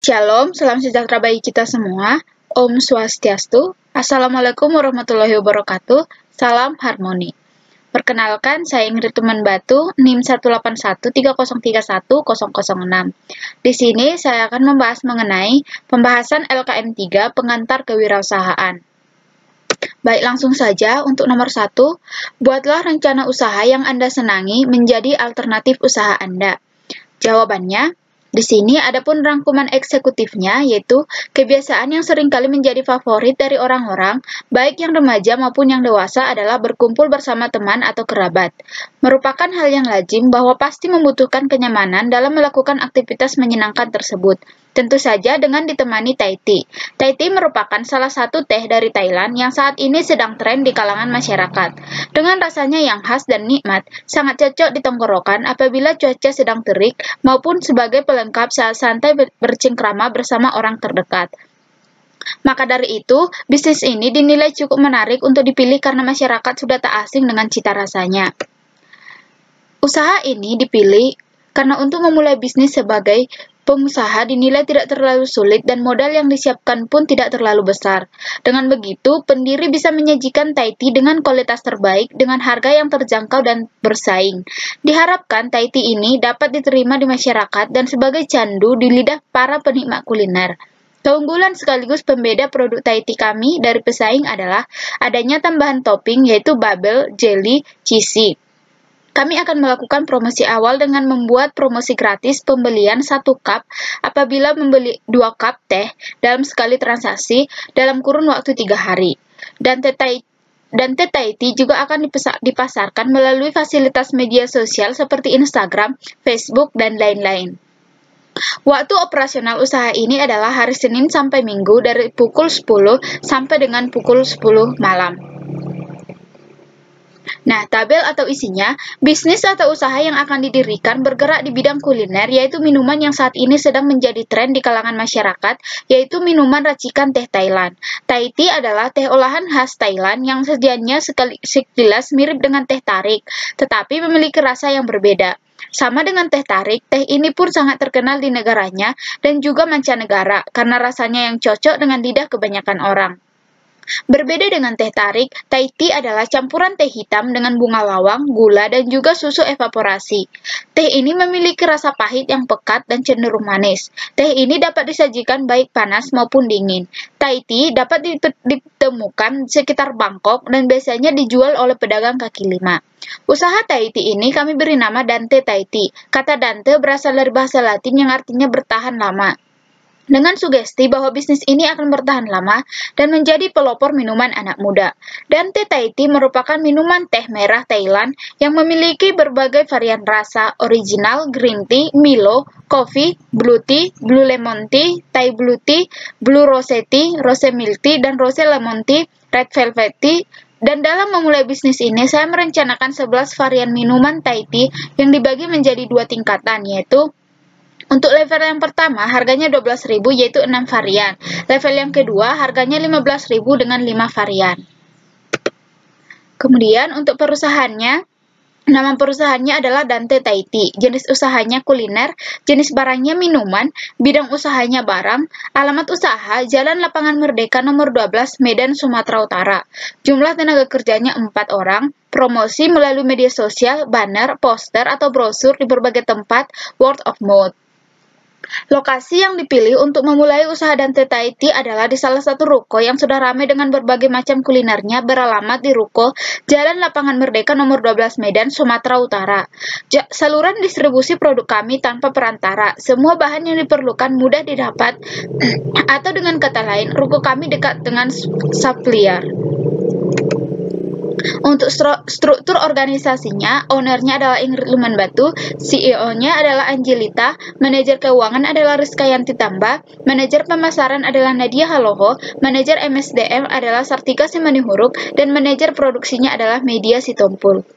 Shalom, salam sejahtera bagi kita semua. Om Swastiastu. Assalamualaikum warahmatullahi wabarakatuh. Salam harmoni. Perkenalkan, saya Ingrid Tuman Batu, NIM 18130310006. Di sini saya akan membahas mengenai pembahasan LKM 3 pengantar kewirausahaan. Baik, langsung saja untuk nomor 1, buatlah rencana usaha yang Anda senangi menjadi alternatif usaha Anda. Jawabannya, di sini adapun rangkuman eksekutifnya, yaitu kebiasaan yang seringkali menjadi favorit dari orang-orang, baik yang remaja maupun yang dewasa, adalah berkumpul bersama teman atau kerabat. Merupakan hal yang lazim bahwa pasti membutuhkan kenyamanan dalam melakukan aktivitas menyenangkan tersebut. Tentu saja dengan ditemani Thai tea. Thai tea merupakan salah satu teh dari Thailand yang saat ini sedang tren di kalangan masyarakat. Dengan rasanya yang khas dan nikmat, sangat cocok di tenggorokan apabila cuaca sedang terik maupun sebagai pelengkap saat santai bercengkrama bersama orang terdekat. Maka dari itu, bisnis ini dinilai cukup menarik untuk dipilih karena masyarakat sudah tak asing dengan cita rasanya. Usaha ini dipilih karena untuk memulai bisnis sebagai pengusaha dinilai tidak terlalu sulit dan modal yang disiapkan pun tidak terlalu besar. Dengan begitu, pendiri bisa menyajikan Thai tea dengan kualitas terbaik dengan harga yang terjangkau dan bersaing. Diharapkan Thai tea ini dapat diterima di masyarakat dan sebagai candu di lidah para penikmat kuliner. Keunggulan sekaligus pembeda produk Thai tea kami dari pesaing adalah adanya tambahan topping yaitu bubble, jelly, cheesy. Kami akan melakukan promosi awal dengan membuat promosi gratis pembelian 1 cup apabila membeli 2 cup teh dalam sekali transaksi dalam kurun waktu 3 hari. Dan teh Thai tea juga akan dipasarkan melalui fasilitas media sosial seperti Instagram, Facebook, dan lain-lain. Waktu operasional usaha ini adalah hari Senin sampai Minggu dari pukul 10 sampai dengan pukul 10 malam. Nah, tabel atau isinya, bisnis atau usaha yang akan didirikan bergerak di bidang kuliner, yaitu minuman yang saat ini sedang menjadi tren di kalangan masyarakat, yaitu minuman racikan teh Thailand. Thai tea adalah teh olahan khas Thailand yang sedianya sekilas mirip dengan teh tarik, tetapi memiliki rasa yang berbeda. Sama dengan teh tarik, teh ini pun sangat terkenal di negaranya dan juga mancanegara karena rasanya yang cocok dengan lidah kebanyakan orang. Berbeda dengan teh tarik, Thai tea adalah campuran teh hitam dengan bunga lawang, gula, dan juga susu evaporasi. Teh ini memiliki rasa pahit yang pekat dan cenderung manis. Teh ini dapat disajikan baik panas maupun dingin. Thai tea dapat ditemukan sekitar Bangkok dan biasanya dijual oleh pedagang kaki lima. Usaha Thai tea ini kami beri nama Dante Thai tea. Kata Dante berasal dari bahasa Latin yang artinya bertahan lama. Dengan sugesti bahwa bisnis ini akan bertahan lama dan menjadi pelopor minuman anak muda. Dante Thai tea merupakan minuman teh merah Thailand yang memiliki berbagai varian rasa original, green tea, Milo, coffee, blue lemon tea, Thai blue tea, blue rose tea, rose milk tea, dan rose lemon tea, red velvet tea. Dan dalam memulai bisnis ini, saya merencanakan 11 varian minuman Thai tea yang dibagi menjadi 2 tingkatan, yaitu untuk level yang pertama, harganya 12.000 yaitu 6 varian. Level yang kedua, harganya 15.000 dengan 5 varian. Kemudian untuk perusahaannya, nama perusahaannya adalah Dante Thai tea. Jenis usahanya kuliner, jenis barangnya minuman, bidang usahanya barang, alamat usaha Jalan Lapangan Merdeka nomor 12 Medan, Sumatera Utara. Jumlah tenaga kerjanya 4 orang. Promosi melalui media sosial, banner, poster, atau brosur di berbagai tempat, word of mouth. Lokasi yang dipilih untuk memulai usaha Dante Thai tea adalah di salah satu ruko yang sudah ramai dengan berbagai macam kulinernya beralamat di ruko Jalan Lapangan Merdeka nomor 12 Medan, Sumatera Utara. Saluran distribusi produk kami tanpa perantara. Semua bahan yang diperlukan mudah didapat atau dengan kata lain, ruko kami dekat dengan supplier. Untuk struktur organisasinya, ownernya adalah Ingrid Luman Batu, CEO-nya adalah Angelita, manajer keuangan adalah Rizka Yanti Tamba, manajer pemasaran adalah Nadia Haloho, manajer MSDM adalah Sartika Simanihuruk, dan manajer produksinya adalah Media Sitompul.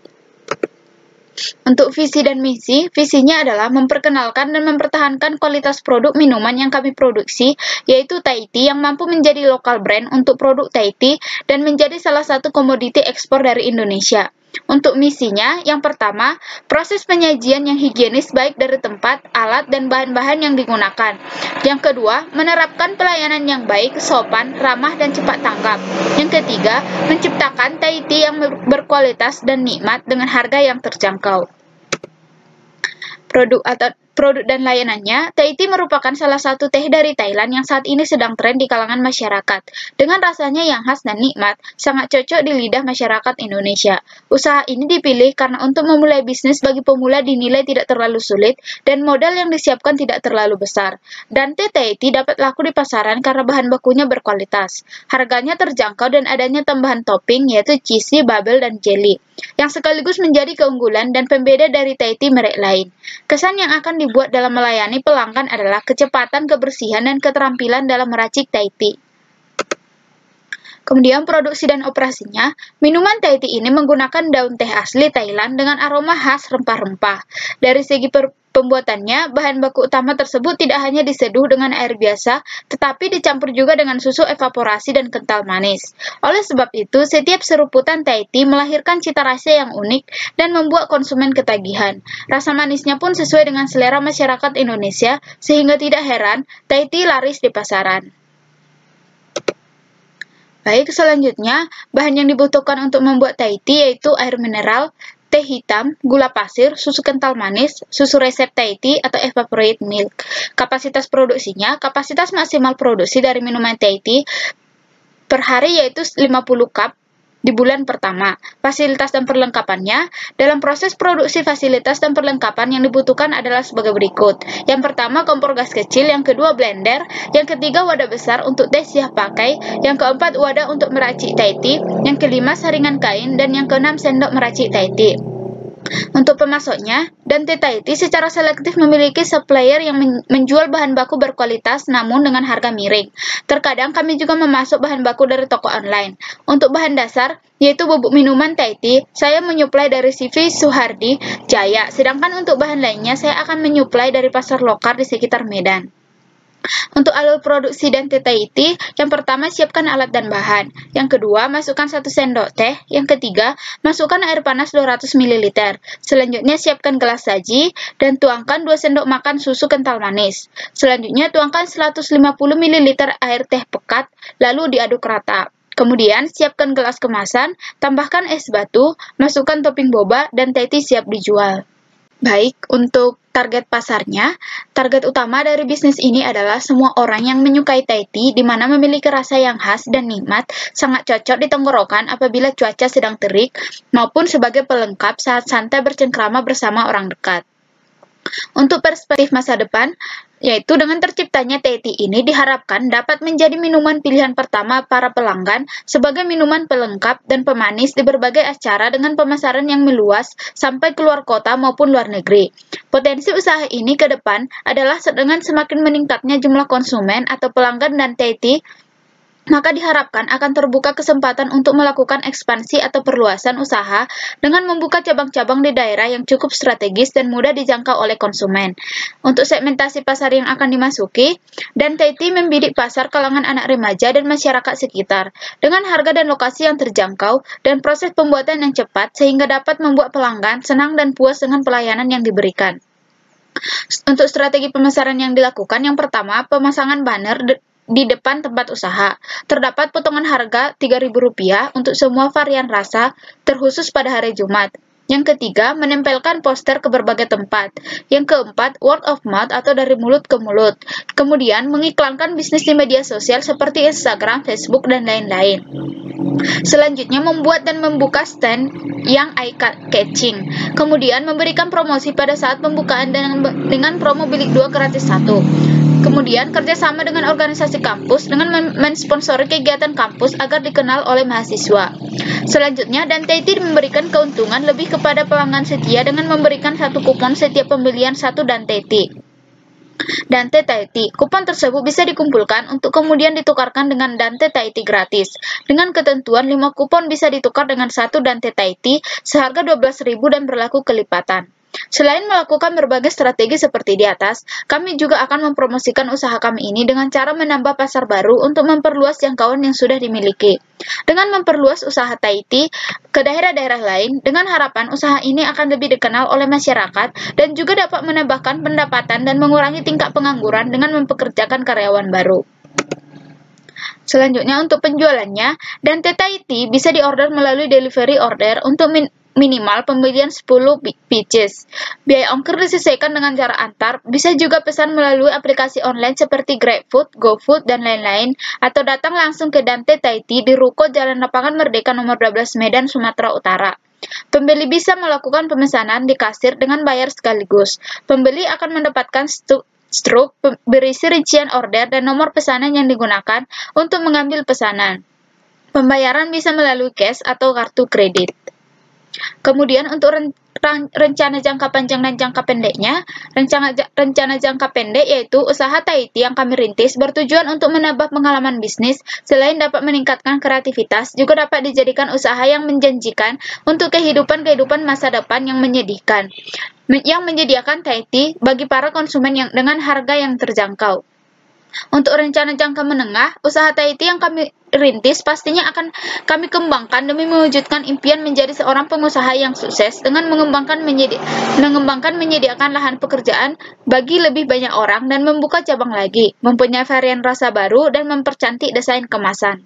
Untuk visi dan misi, visinya adalah memperkenalkan dan mempertahankan kualitas produk minuman yang kami produksi, yaitu Thai tea yang mampu menjadi lokal brand untuk produk Thai tea dan menjadi salah satu komoditi ekspor dari Indonesia. Untuk misinya, yang pertama, proses penyajian yang higienis baik dari tempat, alat, dan bahan-bahan yang digunakan. Yang kedua, menerapkan pelayanan yang baik, sopan, ramah, dan cepat tanggap. Yang ketiga, menciptakan Thai tea yang berkualitas dan nikmat dengan harga yang terjangkau. Produk dan layanannya, Thai tea merupakan salah satu teh dari Thailand yang saat ini sedang tren di kalangan masyarakat. Dengan rasanya yang khas dan nikmat, sangat cocok di lidah masyarakat Indonesia. Usaha ini dipilih karena untuk memulai bisnis bagi pemula dinilai tidak terlalu sulit dan modal yang disiapkan tidak terlalu besar. Dan teh Thai tea dapat laku di pasaran karena bahan bakunya berkualitas. Harganya terjangkau dan adanya tambahan topping yaitu cheesy, bubble, dan jelly, yang sekaligus menjadi keunggulan dan pembeda dari Thai tea merek lain. Kesan yang akan dibuat dalam melayani pelanggan adalah kecepatan, kebersihan, dan keterampilan dalam meracik Thai tea. Kemudian produksi dan operasinya, minuman Thai tea ini menggunakan daun teh asli Thailand dengan aroma khas rempah-rempah. Dari segi pembuatannya, bahan baku utama tersebut tidak hanya diseduh dengan air biasa, tetapi dicampur juga dengan susu evaporasi dan kental manis. Oleh sebab itu, setiap seruputan Thai tea melahirkan cita rasa yang unik dan membuat konsumen ketagihan. Rasa manisnya pun sesuai dengan selera masyarakat Indonesia, sehingga tidak heran Thai tea laris di pasaran. Baik, selanjutnya, bahan yang dibutuhkan untuk membuat Thai tea yaitu air mineral, teh hitam, gula pasir, susu kental manis, susu resep Thai tea atau evaporated milk. Kapasitas produksinya, kapasitas maksimal produksi dari minuman Thai tea per hari yaitu 50 cup di bulan pertama. Fasilitas dan perlengkapannya, dalam proses produksi fasilitas dan perlengkapan yang dibutuhkan adalah sebagai berikut. Yang pertama, kompor gas kecil, yang kedua blender, yang ketiga wadah besar untuk teh siap pakai, yang keempat wadah untuk meracik Thai tea, yang kelima saringan kain, dan yang keenam sendok meracik Thai tea. Untuk pemasoknya, Dante Thai tea secara selektif memiliki supplier yang menjual bahan baku berkualitas namun dengan harga miring. Terkadang kami juga memasok bahan baku dari toko online. Untuk bahan dasar, yaitu bubuk minuman Thai tea, saya menyuplai dari CV Suhardi Jaya, sedangkan untuk bahan lainnya saya akan menyuplai dari pasar lokal di sekitar Medan. Untuk alur produksi Dante Thai tea, yang pertama siapkan alat dan bahan. Yang kedua, masukkan 1 sendok teh. Yang ketiga, masukkan air panas 200 ml. Selanjutnya, siapkan gelas saji dan tuangkan 2 sendok makan susu kental manis. Selanjutnya, tuangkan 150 ml air teh pekat, lalu diaduk rata. Kemudian, siapkan gelas kemasan, tambahkan es batu, masukkan topping boba, dan Thai tea siap dijual. Baik, untuk target pasarnya, target utama dari bisnis ini adalah semua orang yang menyukai Thai tea di mana memiliki rasa yang khas dan nikmat, sangat cocok di tenggorokan apabila cuaca sedang terik, maupun sebagai pelengkap saat santai bercengkrama bersama orang dekat. Untuk perspektif masa depan, yaitu dengan terciptanya Thai tea ini diharapkan dapat menjadi minuman pilihan pertama para pelanggan sebagai minuman pelengkap dan pemanis di berbagai acara dengan pemasaran yang meluas sampai keluar kota maupun luar negeri. Potensi usaha ini ke depan adalah dengan semakin meningkatnya jumlah konsumen atau pelanggan dan Thai tea, maka diharapkan akan terbuka kesempatan untuk melakukan ekspansi atau perluasan usaha dengan membuka cabang-cabang di daerah yang cukup strategis dan mudah dijangkau oleh konsumen. Untuk segmentasi pasar yang akan dimasuki, dan Thai tea membidik pasar kalangan anak remaja dan masyarakat sekitar dengan harga dan lokasi yang terjangkau dan proses pembuatan yang cepat sehingga dapat membuat pelanggan senang dan puas dengan pelayanan yang diberikan. Untuk strategi pemasaran yang dilakukan, yang pertama, pemasangan banner di depan tempat usaha. Terdapat potongan harga Rp3.000 untuk semua varian rasa, terkhusus pada hari Jumat. Yang ketiga, menempelkan poster ke berbagai tempat. Yang keempat, word of mouth atau dari mulut ke mulut. Kemudian, mengiklankan bisnis di media sosial seperti Instagram, Facebook, dan lain-lain. Selanjutnya, membuat dan membuka stand yang eye-catching. Kemudian, memberikan promosi pada saat pembukaan dengan promo bilik 2 gratis 1. Kemudian, kerjasama dengan organisasi kampus dengan mensponsori kegiatan kampus agar dikenal oleh mahasiswa. Selanjutnya, Dante Tea memberikan keuntungan lebih kepada pelanggan setia dengan memberikan 1 kupon setiap pembelian 1 Dante Tea. Dante Thai tea. Kupon tersebut bisa dikumpulkan untuk kemudian ditukarkan dengan Dante Thai tea gratis. Dengan ketentuan 5 kupon bisa ditukar dengan 1 Dante Thai tea seharga Rp12.000 dan berlaku kelipatan. Selain melakukan berbagai strategi seperti di atas, kami juga akan mempromosikan usaha kami ini dengan cara menambah pasar baru untuk memperluas jangkauan yang sudah dimiliki. Dengan memperluas usaha Thai Tea ke daerah-daerah lain, dengan harapan usaha ini akan lebih dikenal oleh masyarakat dan juga dapat menambahkan pendapatan dan mengurangi tingkat pengangguran dengan mempekerjakan karyawan baru. Selanjutnya untuk penjualannya, Dante Thai Tea bisa diorder melalui delivery order untuk minimal pembelian 10 pieces. Biaya ongkir disesuaikan dengan jarak antar, bisa juga pesan melalui aplikasi online seperti GrabFood, GoFood, dan lain-lain, atau datang langsung ke Dante Thai Tea di Ruko Jalan Lapangan Merdeka nomor 12 Medan, Sumatera Utara. Pembeli bisa melakukan pemesanan di kasir dengan bayar sekaligus. Pembeli akan mendapatkan struk berisi rincian order dan nomor pesanan yang digunakan untuk mengambil pesanan. Pembayaran bisa melalui cash atau kartu kredit. Kemudian untuk rencana jangka panjang dan jangka pendeknya, rencana jangka pendek yaitu usaha Thai Tea yang kami rintis bertujuan untuk menambah pengalaman bisnis, selain dapat meningkatkan kreativitas, juga dapat dijadikan usaha yang menjanjikan untuk kehidupan masa depan yang menyedihkan, yang menyediakan Thai Tea bagi para konsumen yang dengan harga yang terjangkau. Untuk rencana jangka menengah, usaha Thai Tea yang kami rintis pastinya akan kami kembangkan demi mewujudkan impian menjadi seorang pengusaha yang sukses dengan mengembangkan menyediakan lahan pekerjaan bagi lebih banyak orang dan membuka cabang lagi, mempunyai varian rasa baru dan mempercantik desain kemasan.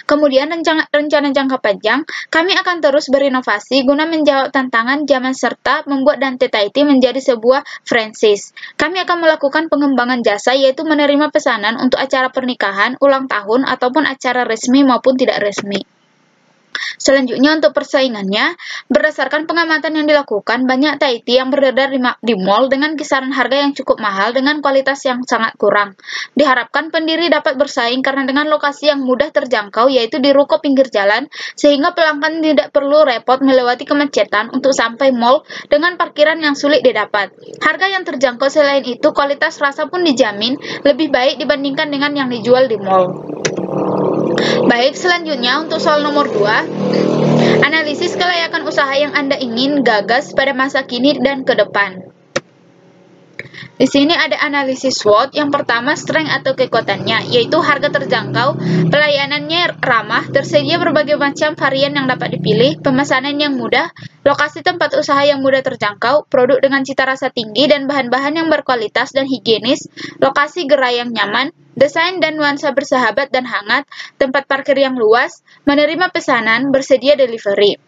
Kemudian rencana jangka panjang, kami akan terus berinovasi guna menjawab tantangan zaman serta membuat Dante Thai Tea menjadi sebuah franchise. Kami akan melakukan pengembangan jasa yaitu menerima pesanan untuk acara pernikahan, ulang tahun, ataupun acara resmi maupun tidak resmi. Selanjutnya untuk persaingannya, berdasarkan pengamatan yang dilakukan, banyak Thai Tea yang beredar di mall dengan kisaran harga yang cukup mahal dengan kualitas yang sangat kurang. Diharapkan pendiri dapat bersaing karena dengan lokasi yang mudah terjangkau yaitu di ruko pinggir jalan, sehingga pelanggan tidak perlu repot melewati kemacetan untuk sampai mall dengan parkiran yang sulit didapat. Harga yang terjangkau selain itu, kualitas rasa pun dijamin lebih baik dibandingkan dengan yang dijual di mall. Baik, selanjutnya untuk soal nomor 2, analisis kelayakan usaha yang Anda ingin gagas pada masa kini dan ke depan. Di sini ada analisis SWOT. Yang pertama, strength atau kekuatannya, yaitu harga terjangkau, pelayanannya ramah, tersedia berbagai macam varian yang dapat dipilih, pemesanan yang mudah, lokasi tempat usaha yang mudah terjangkau, produk dengan cita rasa tinggi dan bahan-bahan yang berkualitas dan higienis, lokasi gerai yang nyaman, desain dan nuansa bersahabat dan hangat, tempat parkir yang luas, menerima pesanan, bersedia delivery.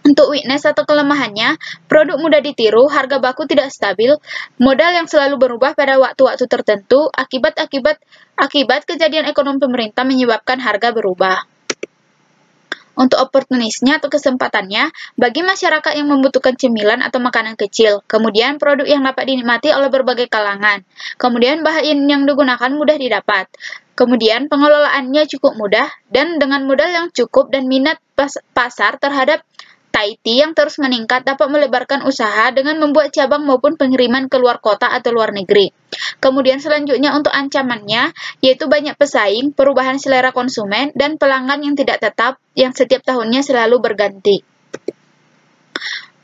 Untuk weakness atau kelemahannya, produk mudah ditiru, harga baku tidak stabil, modal yang selalu berubah pada waktu-waktu tertentu, akibat kejadian ekonomi pemerintah menyebabkan harga berubah. Untuk opportunisnya atau kesempatannya, bagi masyarakat yang membutuhkan cemilan atau makanan kecil, kemudian produk yang dapat dinikmati oleh berbagai kalangan, kemudian bahan yang digunakan mudah didapat, kemudian pengelolaannya cukup mudah, dan dengan modal yang cukup dan minat pasar terhadap Thai Tea yang terus meningkat dapat melebarkan usaha dengan membuat cabang maupun pengiriman ke luar kota atau luar negeri. Kemudian selanjutnya untuk ancamannya, yaitu banyak pesaing, perubahan selera konsumen, dan pelanggan yang tidak tetap yang setiap tahunnya selalu berganti.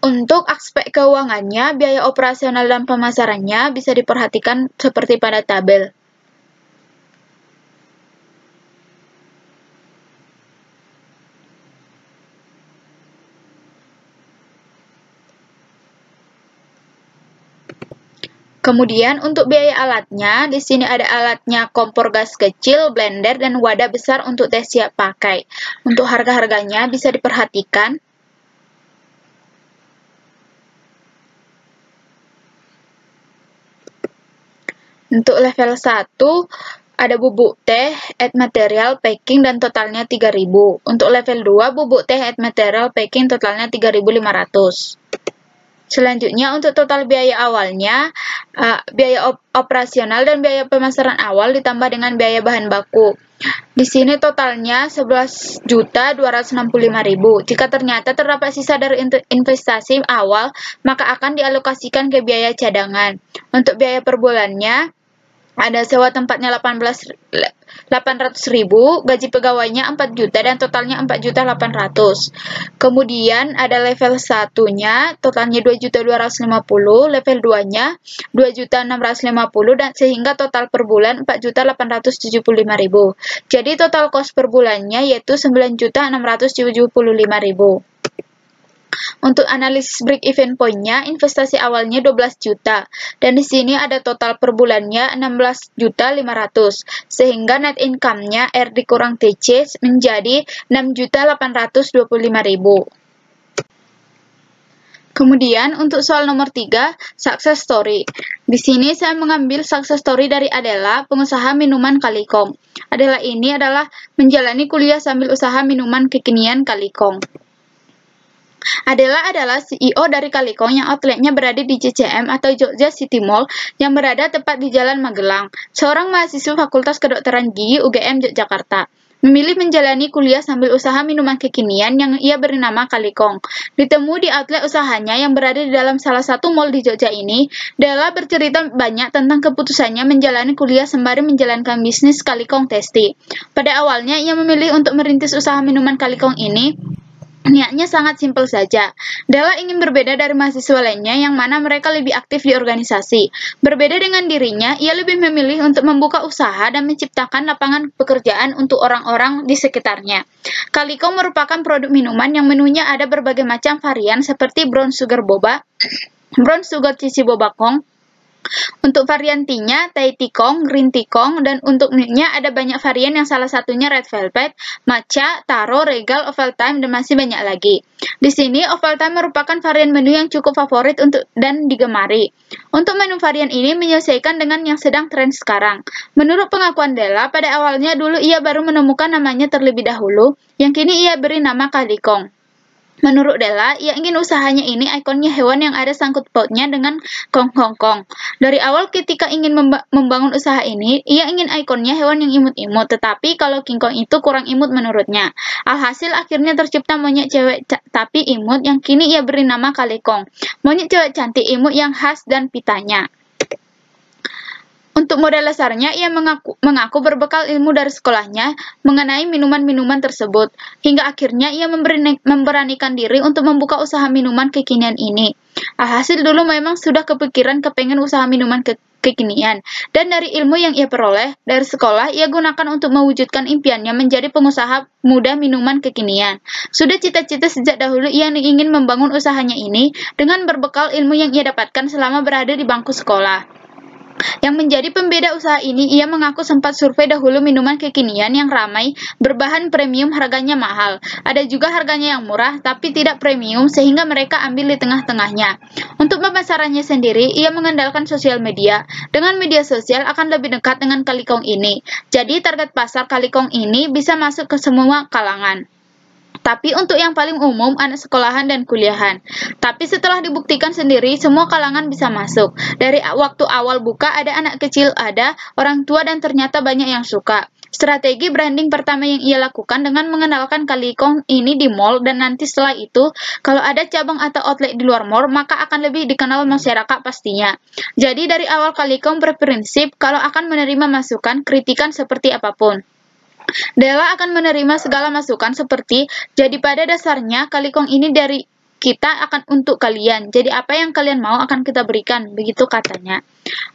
Untuk aspek keuangannya, biaya operasional dan pemasarannya bisa diperhatikan seperti pada tabel. Kemudian untuk biaya alatnya, di sini ada alatnya kompor gas kecil, blender, dan wadah besar untuk tes siap pakai. Untuk harga-harganya bisa diperhatikan. Untuk level 1, ada bubuk teh, add material, packing, dan totalnya 3.000. Untuk level 2, bubuk teh, add material, packing, totalnya 3.500. Selanjutnya untuk total biaya awalnya, biaya operasional dan biaya pemasaran awal ditambah dengan biaya bahan baku. Di sini totalnya 11.265.000. Jika ternyata terdapat sisa dari investasi awal, maka akan dialokasikan ke biaya cadangan. Untuk biaya per bulannya, Ada sewa tempatnya 800.000, gaji pegawainya 4 juta dan totalnya 4.800.000. Kemudian ada level 1-nya, totalnya 2.250.000, level 2-nya 2.650.000 dan sehingga total per bulan 4.875.000. Jadi total cost per bulannya yaitu 9.675.000. Untuk analisis break even point-nya, investasi awalnya 12 juta dan di sini ada total per bulannya 16.500.000 sehingga net income-nya R dikurang TC menjadi 6.825.000. Kemudian untuk soal nomor 3, success story. Di sini saya mengambil success story dari Adela, pengusaha minuman Kalikong. Adela ini adalah menjalani kuliah sambil usaha minuman kekinian Kalikong. Adela adalah CEO dari Kalikong yang outletnya berada di JCM atau Jogja City Mall yang berada tepat di Jalan Magelang. Seorang mahasiswa Fakultas Kedokteran Gigi UGM Yogyakarta. Memilih menjalani kuliah sambil usaha minuman kekinian yang ia beri nama Kalikong. Ditemu di outlet usahanya yang berada di dalam salah satu mall di Jogja ini, Della bercerita banyak tentang keputusannya menjalani kuliah sembari menjalankan bisnis Kalikong Tasty. Pada awalnya, ia memilih untuk merintis usaha minuman Kalikong ini. Niatnya sangat simpel saja. Della ingin berbeda dari mahasiswa lainnya yang mana mereka lebih aktif di organisasi. Berbeda dengan dirinya, ia lebih memilih untuk membuka usaha dan menciptakan lapangan pekerjaan untuk orang-orang di sekitarnya. Kalikong merupakan produk minuman yang menunya ada berbagai macam varian seperti brown sugar boba, brown sugar cheesy boba kong. Untuk varian tea-nya, Thai tea kong, green tea kong, dan untuk milk-nya ada banyak varian yang salah satunya red velvet, matcha, taro, regal, Ovaltime, dan masih banyak lagi. Di sini, Ovaltime merupakan varian menu yang cukup favorit dan digemari. Untuk menu varian ini menyelesaikan dengan yang sedang tren sekarang. Menurut pengakuan Della, pada awalnya dulu ia baru menemukan namanya terlebih dahulu, yang kini ia beri nama Kalikong. Menurut Della, ia ingin usahanya ini ikonnya hewan yang ada sangkut pautnya dengan kong-kong-kong. Dari awal ketika ingin membangun usaha ini, ia ingin ikonnya hewan yang imut-imut, tetapi kalau King Kong itu kurang imut menurutnya. Alhasil akhirnya tercipta monyet cewek tapi imut yang kini ia beri nama Kalikong. Monyet cewek cantik imut yang khas dan pitanya. Untuk modal dasarnya, ia mengaku berbekal ilmu dari sekolahnya mengenai minuman-minuman tersebut. Hingga akhirnya ia memberanikan diri untuk membuka usaha minuman kekinian ini. Alhasil dulu memang sudah kepengen usaha minuman kekinian. Dan dari ilmu yang ia peroleh dari sekolah, ia gunakan untuk mewujudkan impiannya menjadi pengusaha muda minuman kekinian. Sudah cita-cita sejak dahulu ia ingin membangun usahanya ini dengan berbekal ilmu yang ia dapatkan selama berada di bangku sekolah. Yang menjadi pembeda usaha ini, ia mengaku sempat survei dahulu minuman kekinian yang ramai, berbahan premium harganya mahal. Ada juga harganya yang murah, tapi tidak premium sehingga mereka ambil di tengah-tengahnya. Untuk pemasarannya sendiri, ia mengandalkan sosial media. Dengan media sosial akan lebih dekat dengan Kalikong ini. Jadi target pasar Kalikong ini bisa masuk ke semua kalangan. Tapi untuk yang paling umum, anak sekolahan dan kuliahan. Tapi setelah dibuktikan sendiri, semua kalangan bisa masuk. Dari waktu awal buka, ada anak kecil, ada orang tua, dan ternyata banyak yang suka. Strategi branding pertama yang ia lakukan dengan mengenalkan Kalikong ini di mall, dan nanti setelah itu, kalau ada cabang atau outlet di luar mall, maka akan lebih dikenal masyarakat pastinya. Jadi dari awal Kalikong berprinsip kalau akan menerima masukan, kritikan seperti apapun. Della akan menerima segala masukan seperti, jadi pada dasarnya Kalikong ini dari kita akan untuk kalian. Jadi apa yang kalian mau akan kita berikan, begitu katanya.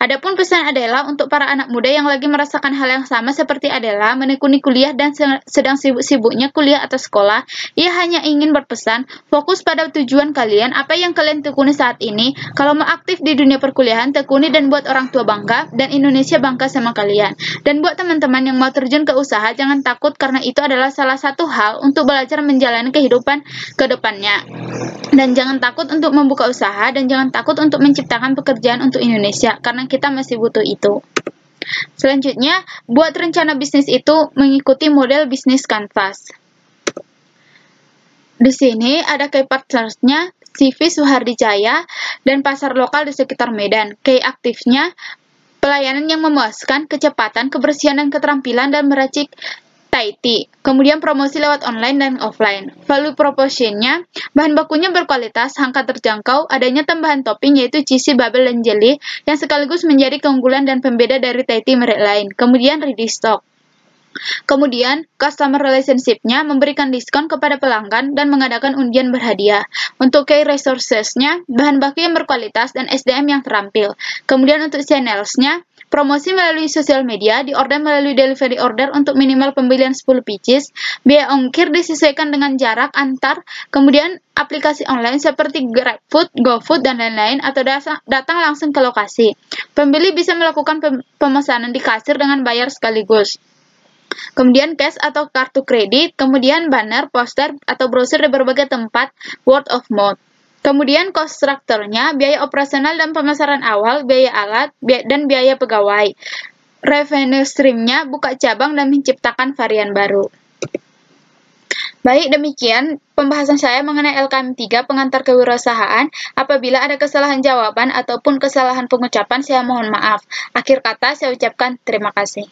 Adapun pesan Adela untuk para anak muda yang lagi merasakan hal yang sama seperti Adela, menekuni kuliah dan sedang sibuk-sibuknya kuliah atau sekolah, ia hanya ingin berpesan, fokus pada tujuan kalian, apa yang kalian tekuni saat ini. Kalau mau aktif di dunia perkuliahan, tekuni dan buat orang tua bangga, dan Indonesia bangga sama kalian. Dan buat teman-teman yang mau terjun ke usaha, jangan takut karena itu adalah salah satu hal untuk belajar menjalani kehidupan ke depannya. Dan jangan takut untuk membuka usaha, dan jangan takut untuk menciptakan pekerjaan untuk Indonesia, karena kita masih butuh itu. Selanjutnya, buat rencana bisnis itu mengikuti model bisnis kanvas. Di sini ada key partnersnya, CV Suhardijaya, dan pasar lokal di sekitar Medan. Key aktifnya, pelayanan yang memuaskan, kecepatan, kebersihan, dan keterampilan, dan meracik variety, kemudian promosi lewat online dan offline. Value proposition-nya, bahan bakunya berkualitas, harga terjangkau, adanya tambahan topping yaitu cheesy, bubble, dan jelly, yang sekaligus menjadi keunggulan dan pembeda dari Thai tea merek lain. Kemudian ready stock. Kemudian, customer relationship-nya memberikan diskon kepada pelanggan dan mengadakan undian berhadiah. Untuk key resources-nya, bahan baku yang berkualitas dan SDM yang terampil. Kemudian untuk channels-nya, promosi melalui sosial media, diorder melalui delivery order untuk minimal pembelian 10 pieces, biaya ongkir disesuaikan dengan jarak antar, kemudian aplikasi online seperti GrabFood, GoFood, dan lain-lain, atau datang langsung ke lokasi. Pembeli bisa melakukan pemesanan di kasir dengan bayar sekaligus. Kemudian cash atau kartu kredit, kemudian banner, poster, atau brosur di berbagai tempat, word of mouth. Kemudian cost structure-nya, biaya operasional dan pemasaran awal, biaya alat, dan biaya pegawai. Revenue stream-nya, buka cabang dan menciptakan varian baru. Baik, demikian pembahasan saya mengenai LKM 3 pengantar kewirausahaan. Apabila ada kesalahan jawaban ataupun kesalahan pengucapan, saya mohon maaf. Akhir kata, saya ucapkan terima kasih.